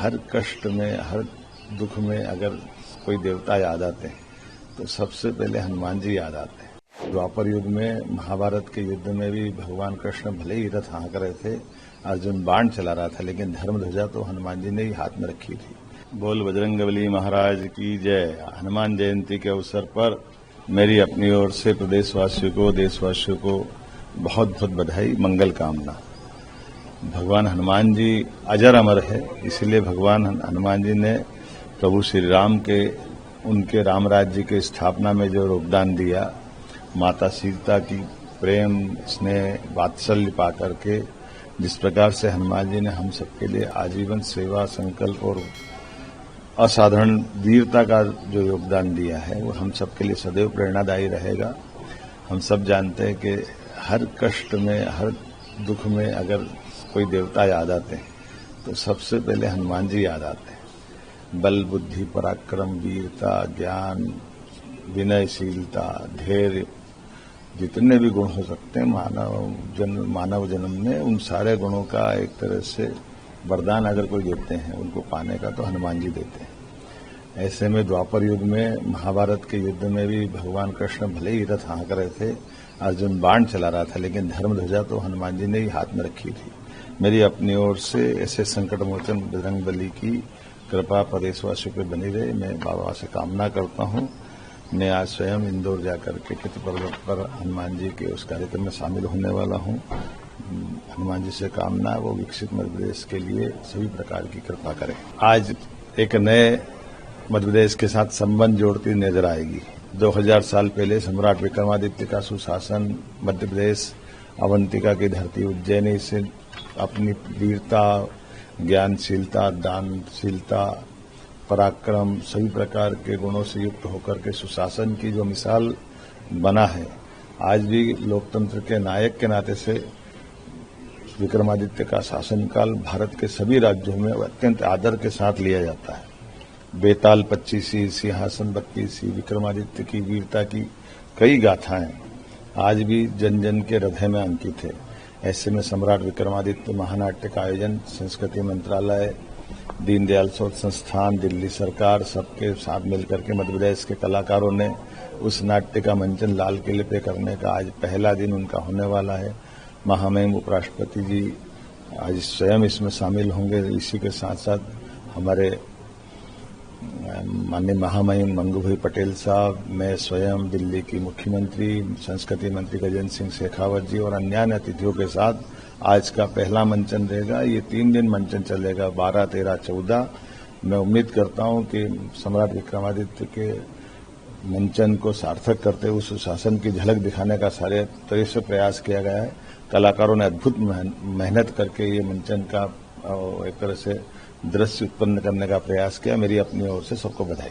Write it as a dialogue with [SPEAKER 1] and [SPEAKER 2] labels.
[SPEAKER 1] हर कष्ट में, हर दुख में अगर कोई देवता याद आते हैं तो सबसे पहले हनुमान जी याद आते हैं। द्वापर युग में महाभारत के युद्ध में भी भगवान कृष्ण भले ही रथ हाँक रहे थे, अर्जुन बाण चला रहा था, लेकिन धर्म ध्वजा तो हनुमान जी ने ही हाथ में रखी थी। बोल बजरंगबली महाराज की जय। हनुमान जयंती के अवसर पर मेरी अपनी ओर से प्रदेशवासियों को, देशवासियों को बहुत बहुत बधाई, मंगल कामना। भगवान हनुमान जी अजर अमर है, इसलिए भगवान हनुमान जी ने प्रभु श्री राम के, उनके राम राज्य के स्थापना में जो योगदान दिया, माता सीता की प्रेम, स्नेह, वात्सल्य पा करके जिस प्रकार से हनुमान जी ने हम सबके लिए आजीवन सेवा, संकल्प और असाधारण वीरता का जो योगदान दिया है, वो हम सबके लिए सदैव प्रेरणादायी रहेगा। हम सब जानते हैं कि हर कष्ट में, हर दुख में अगर कोई देवता याद आते हैं तो सबसे पहले हनुमान जी याद आते हैं। बल, बुद्धि, पराक्रम, वीरता, ज्ञान, विनयशीलता, धैर्य, जितने भी गुण हो सकते हैं मानव जन्म में, उन सारे गुणों का एक तरह से वरदान अगर कोई देते हैं उनको पाने का, तो हनुमान जी देते हैं। ऐसे में द्वापर युग में, महाभारत के युद्ध में भी भगवान कृष्ण भले ही रथ हाँक रहे थे, अर्जुन बाण चला रहा था, लेकिन धर्म ध्वजा तो हनुमान जी ने ही हाथ में रखी थी। मेरी अपनी ओर से ऐसे संकट मोचन बजरंगबली की कृपा प्रदेशवासियों पर बनी रहे, मैं बाबा से कामना करता हूँ। मैं आज स्वयं इंदौर जाकर के कृति पर्वत पर हनुमान जी के उस कार्यक्रम में शामिल होने वाला हूँ। हनुमान जी से कामना वो विकसित मध्य प्रदेश के लिए सभी प्रकार की कृपा करें। आज एक नए मध्य प्रदेश के साथ संबंध जोड़ती नजर आएगी। 2000 साल पहले सम्राट विक्रमादित्य का सुशासन मध्य प्रदेश, अवंतिका की धरती उज्जैनी से अपनी वीरता, ज्ञानशीलता, दानशीलता, पराक्रम, सभी प्रकार के गुणों से युक्त होकर के सुशासन की जो मिसाल बना है, आज भी लोकतंत्र के नायक के नाते से विक्रमादित्य का शासनकाल भारत के सभी राज्यों में अत्यंत आदर के साथ लिया जाता है। बेताल 25वीं, सिंहासन 32वीं, विक्रमादित्य की वीरता की कई गाथाएं आज भी जन जन के हृदय में अंकित है। ऐसे में सम्राट विक्रमादित्य महानाट्य का आयोजन संस्कृति मंत्रालय, दीनदयाल शोध संस्थान, दिल्ली सरकार, सबके साथ मिलकर के मध्य प्रदेश के कलाकारों ने उस नाट्य का मंचन लाल किले पे करने का आज पहला दिन उनका होने वाला है। महामहिम उपराष्ट्रपति जी आज स्वयं इसमें शामिल होंगे। इसी के साथ साथ हमारे माननीय महामहिम मंगूभाई पटेल साहब, मैं स्वयं, दिल्ली की मुख्यमंत्री, संस्कृति मंत्री गजेंद्र सिंह शेखावत जी और अन्य अतिथियों के साथ आज का पहला मंचन रहेगा। ये 3 दिन मंचन चलेगा, 12, 13, 14। मैं उम्मीद करता हूं कि सम्राट विक्रमादित्य के मंचन को सार्थक करते हुए सुशासन की झलक दिखाने का सारे तरह से प्रयास किया गया है। कलाकारों ने अद्भुत मेहनत करके ये मंचन का एक तरह से दृश्य उत्पन्न करने का प्रयास किया। मेरी अपनी ओर से सबको बधाई।